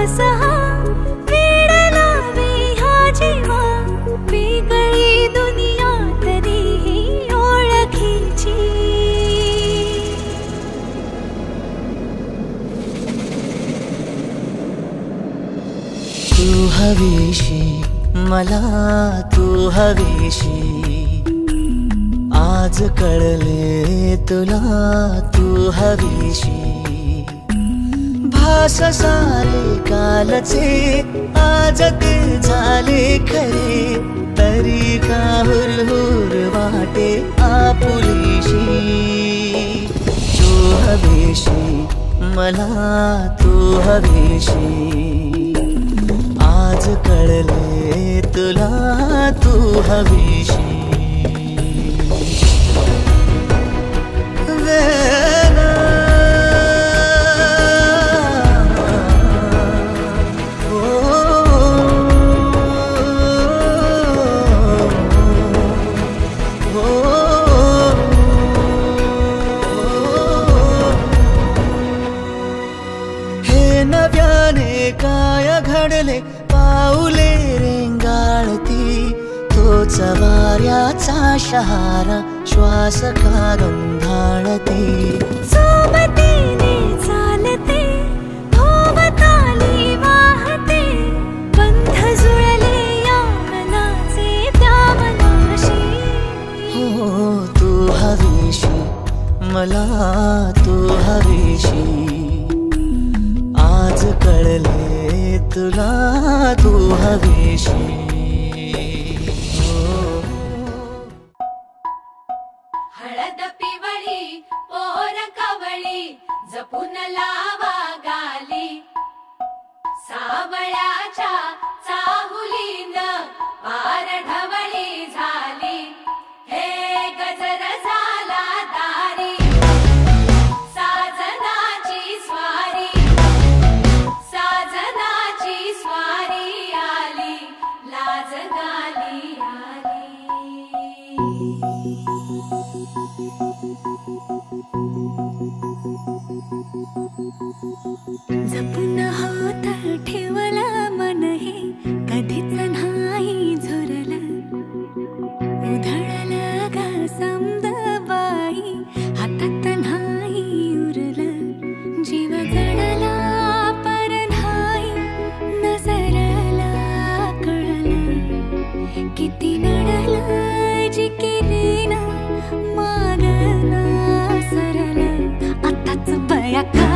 श्वास हा वेड लावे ह्या जीवा वेगळी दुनिया तरीही ओळखीची तू हवीशी मला तू हवीशी आज कळले तुला तू हवीशी भास सारे कालचे आज ते झाले खरे तरी का हुरहुर वाटे आपुलीशी तू हवीशी मला तू हवीशी आज कळले तुला तू हवीशी हे नव्याने काय घडले पाऊले रेंगाळती तोच वाऱ्याचा शहारा श्वास का गंधाळते सोबतीने चालते भोवताली वाहते बंध जुळले या मनाचे त्या मनाशी हो तू हवीशी मला तू हवीशी आज कळले तुला तू हवीशी हळद पिवळी पोर कवळी जपून लावा गाली सावळ्याच्या चाहुलीन पार ढवळी झाली हे गजर झाला दारी साजनाची स्वारी आली लाज गाली आली जपून होत ठेवला मन हे कधीच नाही झुरलं उधळलं ग समद बाई हातात नाही उरलं जीव जडला पर नाही नजरला कळलं किती नडलं जिकिरीना मागना सरलं आताच बया का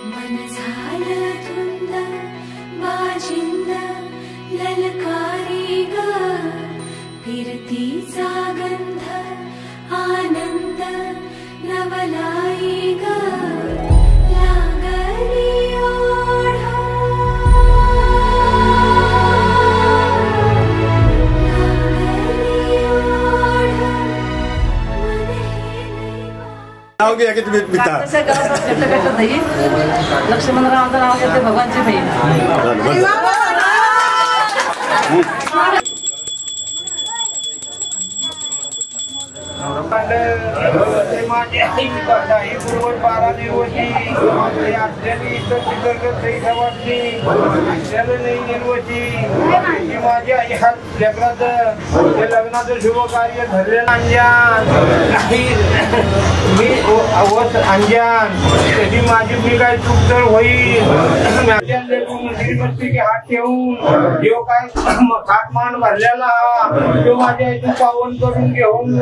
मन झालं धुंद बाजिंद ललकारी ग फिरतीचा गंध आनंद नवलाई ग लागली ओढ नाव घ्या की तुम्ही पिता लक्ष्मणरावांचं नाव घेते भगवानची बहीण माझी आई ही पूर्व 12 निर्वची माझी आई हा लेकराचं लग्नाचं शुभ कार्य धरलेलं अंजान मी अवध अंजान त्याची माझी मी काय चूक तर होईल हात ठेवून जो काय खाटमान भरलेला तो माझ्या इथून पावन करून घेऊन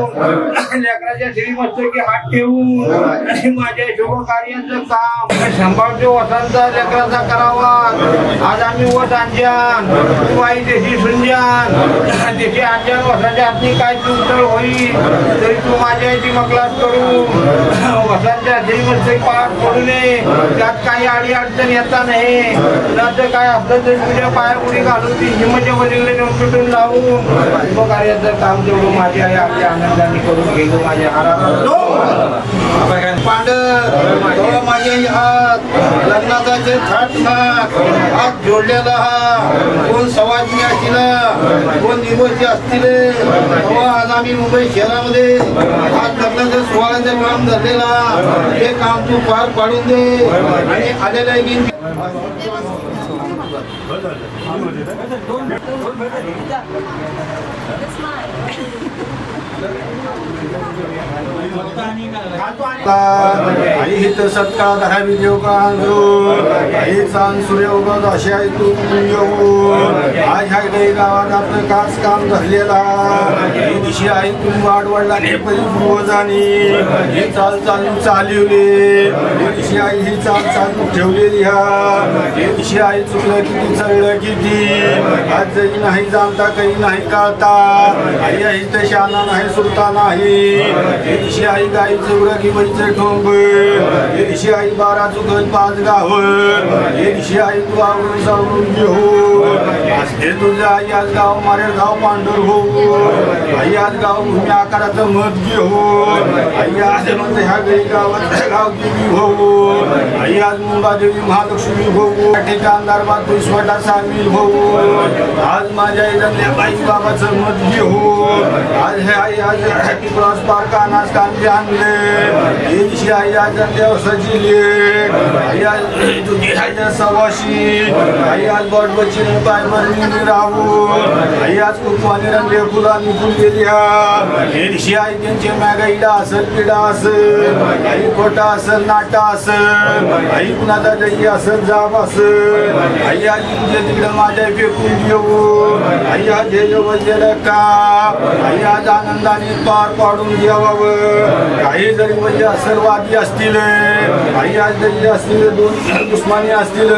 लेकराच्या श्रीमस्तकी हात ठेवून माझ्या शुभ कार्याचं काम सांभाळतो वसांचा लेकराचा करावा आज आम्ही वस अंजान तू आई त्याची सुंजान त्याची अंजान वसाच्या हातनी काय चूक होईल तरी तू माझ्या इथे मकलास करू वसांच्या श्रीमस्तकी पाठ पडू नये त्यात काही अडी अडचण येता नाही कुणाचं काय असलं तरी तुझ्या पाया पुढे घालून ती हिमच्या वलीकडे नेऊन तुटून लावून शुभ कार्याचं काम तेवढं माझ्या आई आपल्या आनंदाने करून घेतो माझ्या पांढर माझे हात लग्नाचा थाटमाट हात जोडलेला हा कोण सवाजी असतील कोण निवडचे असतील तेव्हा आज आम्ही मुंबई शहरामध्ये आज लग्नाचं सोहळ्याचं काम धरलेला हे काम तू पार पाडून दे आणि आलेल्या हित सत्कार धावी देव कांजून चांद सूर्य उगत अशा येऊन आज ह्या काही गावात आपलं काच काम धरलेला ही दिशी आई तुम्ही वाढवडला पूर्वजांनी ही चाल चालून चालवली ही दिशी आई ही चाल चालून ठेवलेली ही दिशी आई चुकलं किती चढलं किती आज जरी नाही जाणता काही नाही कळता आई आई तर शाना नाही सुरता नाही ही दिशी आई गाईचं उरकी बैचं ठोंब हे दिशी आई 12 चुकल 5 गाव हे दिशी आई तू आवरून जाऊन घेऊ असते तुझं आई आज गाव मारे गाव पांढर हो आई आज गाव भूमी आकाराचं मत घेऊ आई आज म्हणजे ह्या गई गावात गाव देवी हो आई आज मुंबादेवी महालक्ष्मी हो ठिकाणदार बातमी स्वतः सामील हो आज माझ्या इथल्या बाई बाबाचं मत घेऊ आज हे आई आज हॅपी क्रॉस पार्क अनाज कांदे आणले ही दिशी आई आज देवसाची लेक आई आज तुझी आई सवाशी आई आज बॉट बच्ची पाय मरणी राहू आई आज कुंकवाने रंगले फुलांनी फुललेली हे दिशी आई त्यांचे मॅगाईला असेल पिढा असेल आई खोटा असेल नाटा असेल आई कुणाचा दही असेल जाब असेल आई आज तुझ्या तिकडे माझ्या फेकून घेऊ आई आज हे वजलेलं का आई आज आनंदाने पार पाडून घ्यावं काही जरी म्हणजे असेल वादी असतील आई आज जरी असतील दोन दुश्मनी असतील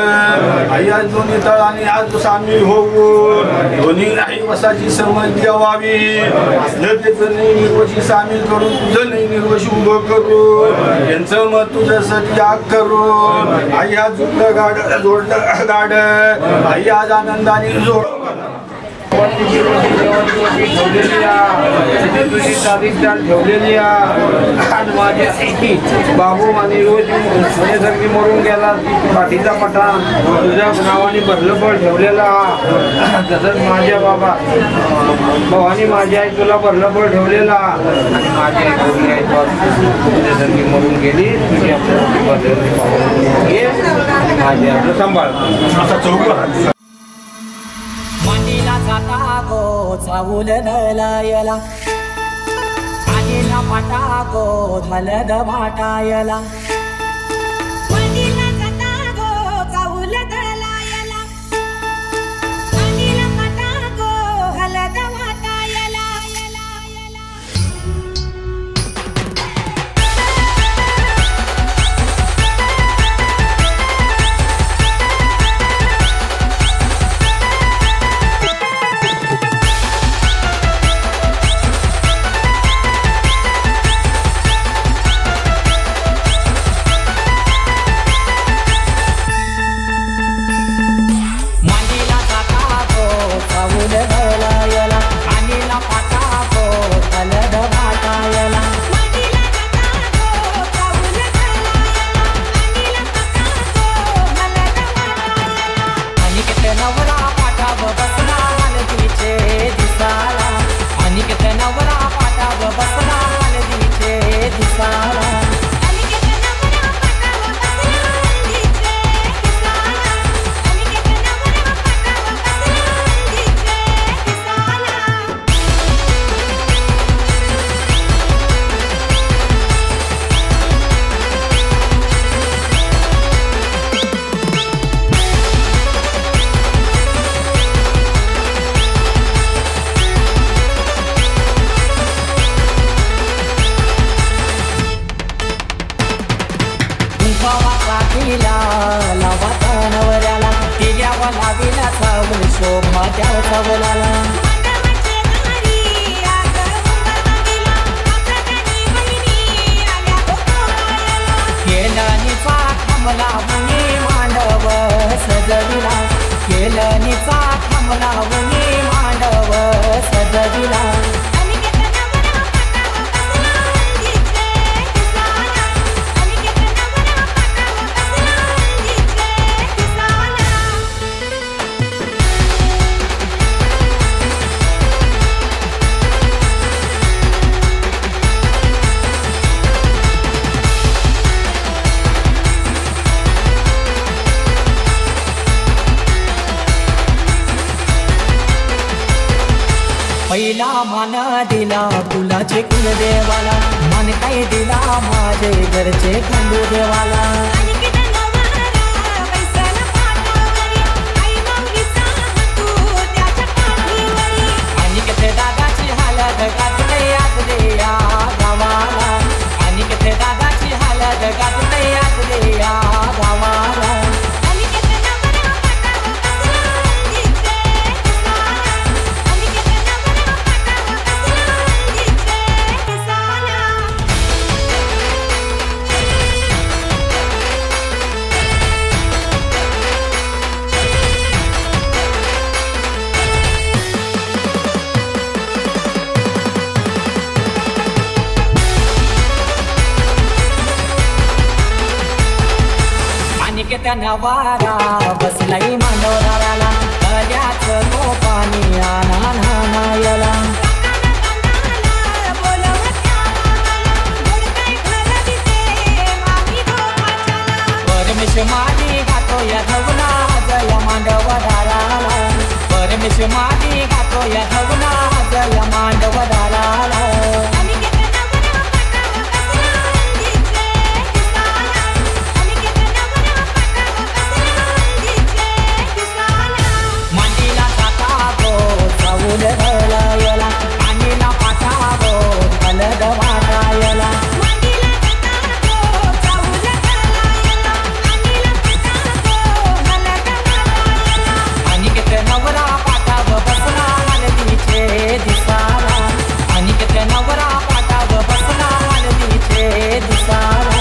आई आज दोन्ही तळाने आज सामील होऊन दोन्ही आई वसाची समज द्यावावी असलं त्याचं नाही निर्वशी सामील करून तुझं नाही निर्वशी उभं करू यांचं मत तुझ्यासाठी आग करू आई आज जुडलं गाड जोडलं गाड आई आज आनंदाने जोड ठेवलेली आणि माझी बाबू आणि रोज सोन्यासारखी मरून गेला पाठीचा पटा तुझ्या नावाने भरलं पण ठेवलेला तसंच माझ्या बाबा भावानी माझी आई तुला भरलं पण ठेवलेला आणि माझी आई बोलली आई तुझ्यासारखी मरून गेली तुझी माझी आपलं सांभाळ असा चौक मांडीला जाता गो चावूल नलायला आईला पाटा गो हलद वाटायला वडीला जाता गो चावूल दळायला वडीला पाटा गो हलद वाटायला दिसाला लावाता नवऱ्याला तिल्यावा लावीला चावल शोभा त्या चावलाला केलनीचा थांबला मुनी मांडव सजविला केलनीचा थांबला मुनी मांडव सजविला पहिला मान दिला फुलाचे कुलदेवाला मन काय दिला माझे घरचे खंडू देवाला आणि किती दादाची हालत गाजले आजले या गावाला आणि किती दादाची हालत गाजले आजले या गावाला नवारा बसलाई मांडवदाराला तळ्याचं तो पाणी आणा नानायला परमेश मादी गातो या धवना जय मांडवदाराला परमेश मादी गातो या धवना जय मांडवदाराला लायला आणि ना पाठावो अलग वाटायला आणि किती नवरा पाठाव बसला हलदीचे दिसाला आणि किती नवरा पाठाव बसला हलदीचे दिसाला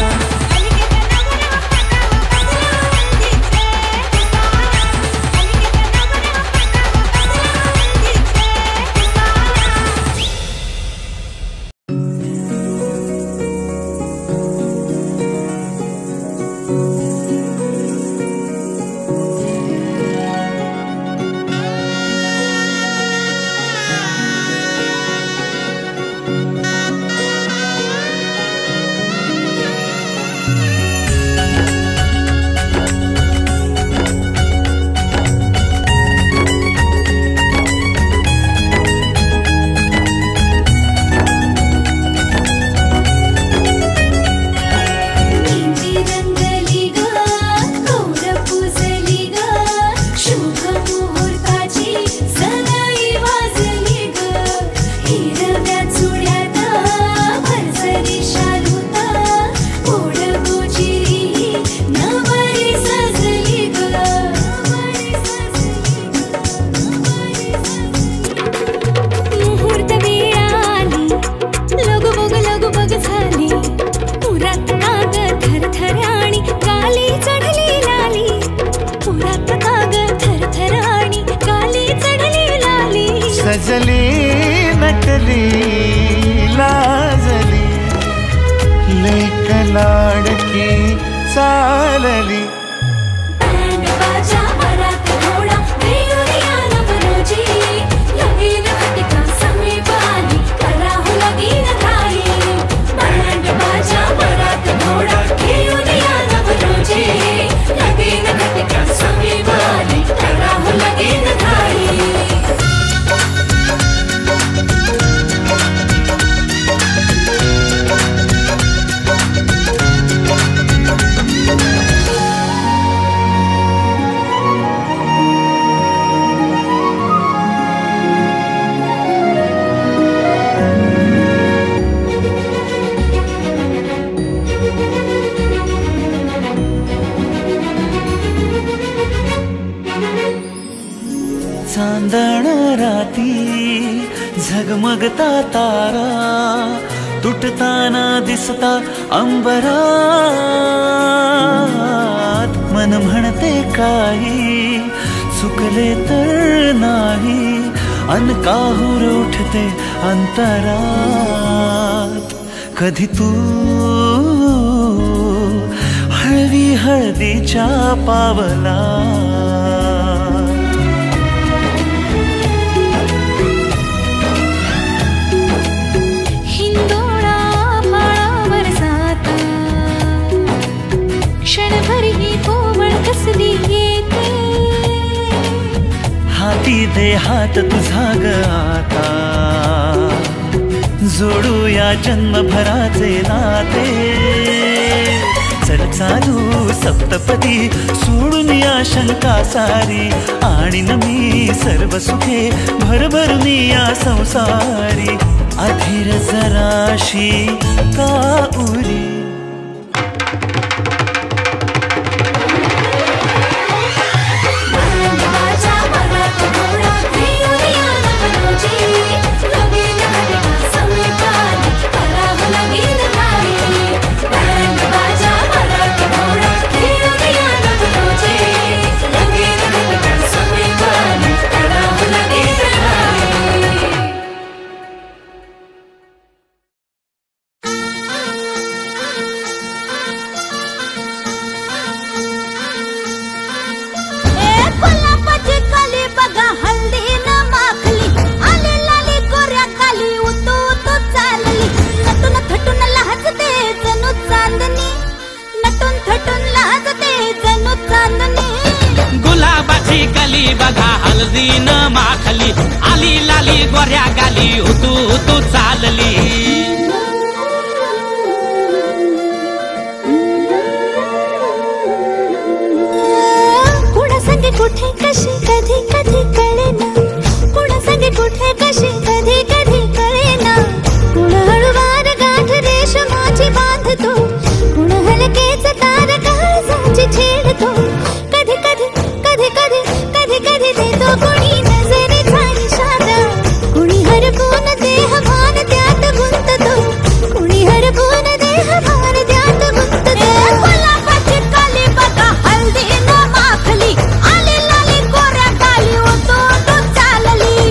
सजली नटली लाजली लेक लाडकी चालली लगीन चंदन राती झगमगता तारा तुटताना दिसता अंबरात मन म्हणते काही चुकले तर नाही अन काहूर उठते अंतरात कधी तू हळवी हळदीच्या पावला हिंदोळा माळावर जाता क्षणभर ही कोवळ कसली येते हाती दे हात तुझा ग आता जोडूया जन्मभराचे नाते चल चालू सप्तपदी सोडून या शंका सारी आणि मी सर्व सुखे भरभरून या संसारी अधीर जराशी का उरी गुलाबाची कली बघा हल्दी न माखली आली लाली गोऱ्या गाली उतू उतू चालली कुणा संगे कुठे कशी कधी कधी कळेना कुणा संगे कुठे कशी कधी कधी कळेना कुणा हळूवार गाठ रेशमाची बांधतो कुणा हलकेच तार काळजाची छेडतो कधी कधी कधी कधी कधी कधी देतो कुणी नजरेचा इशारा कुणी हरपून देह भान त्यात गुंततो कुणी हरपून देह भान त्यात गुंततो गुलाबाची काली बघा हल्दी न माखली आली लाली गोऱ्या गाली उतू उतू चालली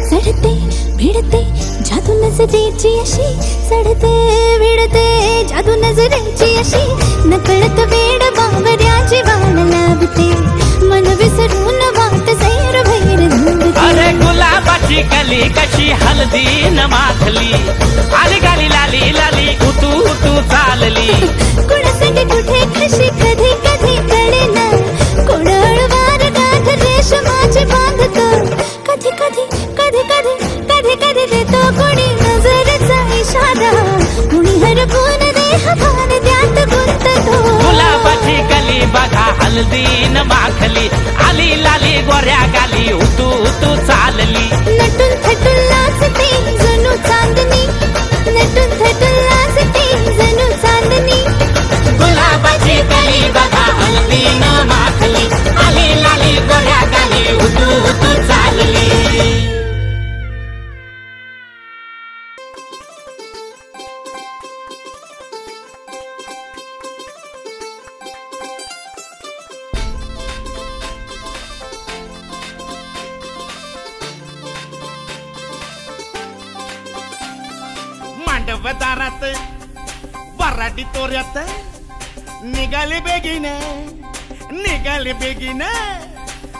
चढते भिडते जादू नजरेची अशी चढते भिडते जादू नजरेची अशी नकळत वेड बावऱ्याची वाण लाभते मन विसरून वाट सैर भैर धुंदते अरे गुलाबाची कली कशी हल्दी न माखली आली गाली लाली लाली उतू उतू चालली कुणा संगे कुठे कशी कधी कधी कळेना कुणा हळूवार गाठ रेशमाची बांधतो कधी कधी कधी कधी कधी कधी देतो कुणी नजरेचा इशारा कुणी हरपून देह भान त्यात गुंततो गुलाबाची कली बघा हल्दी न माखली आली लाली गोऱ्या गाली उतू उतू चालली नटून थटून लाजते जणू चांदणी नटून थटून लाजते जणू चांदणी गुलाबाची कली बघा हल्दी न माखली आली लाली गोऱ्या गाली उतू उतू चालली मांडवदारात वराडी तोऱ्यात निघाले बेगीने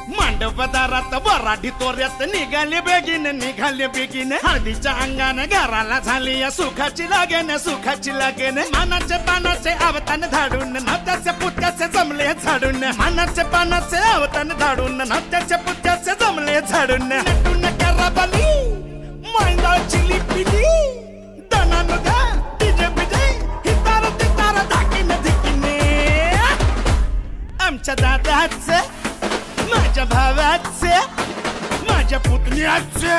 मांडवदारात वराडी तोऱ्यात निघाले बेगीने हळदीच्या अंगाने घराला झाली या सुखाची लागेन मानाचे पानाचे अवतान धाडून नात्याचे पुत्याचे जमले झाडून मानाचे पानाचे अवतान धाडून नात्याचे पुत्याचे जमले झाडून नटून कराबली मांडाची लिपिली दनानुदा डीजे बिजे हितार तितार धाकीने धिकीने भावाचे माझ्या पुतण्याचे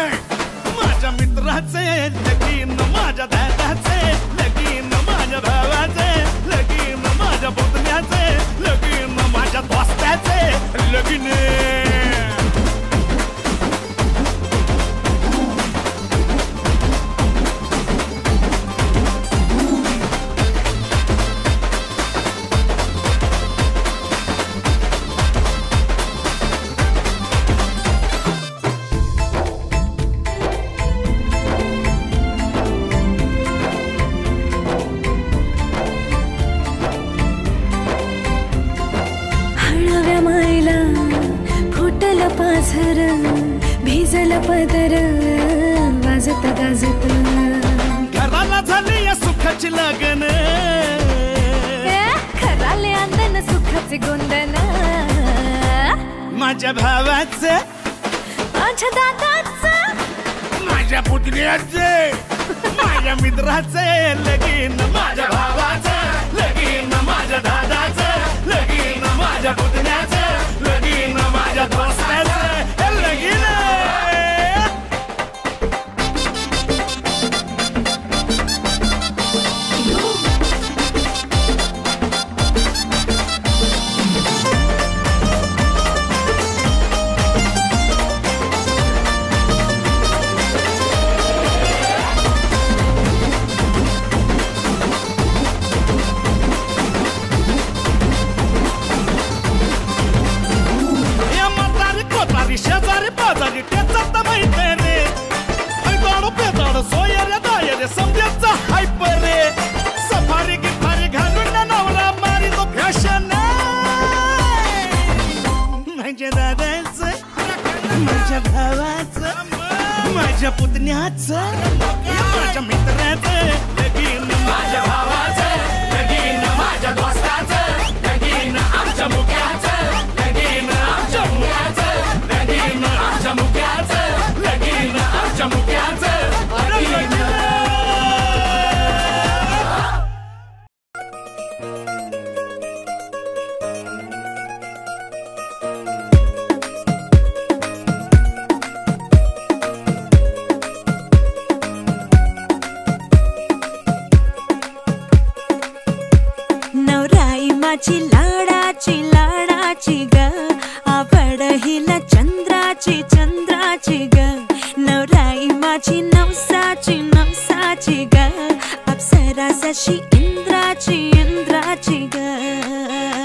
माझ्या मित्राचे लगीन माझ्या दादाचे लगीन माझ्या भावाचे लगीन माझ्या पुतण्याचे लगीन माझ्या दोस्ताचे लगीन पाझर भिजल पदर वाजत गाजत घराला झाली या सुखाची लगन खराले अंदन सुखाचे गोंदन माझ्या भावाचे माझ्या दादाचं माझ्या पुतण्याचे माझ्या मित्राचे लगीन माझ्या भावाचं लगीन माझ्या दादाचं लगीन माझ्या पुतण्याचं लगीन माझ्या दोस्ताचं लगीन शेजारी पाजारी त्याचा माहित रे गाडो पेदाड सोयरे दायरे समजायचा हायप रे सफारी गिफारी घालून नवरा मारी तो फॅशन माझ्या दादाचं माझ्या भावाचं माझ्या पुतण्याचं माझ्या मित्राचं लगीन माझ्या भावाचं लगीन माझ्या दोस्ताचं लगीन आमच्या मुख्याचं लगीन आमच्या मुख्याचं लगीन आमच्या मुख्याचं लगीन आमच्या मुख्याचं नवराई माझी लाडाची लाडाची ग आवड हिला चंद्राची चंद्राची ग नवराई माझी नवसाची नवसाची ग अप्सरा जशी इंद्राची इंद्राची ग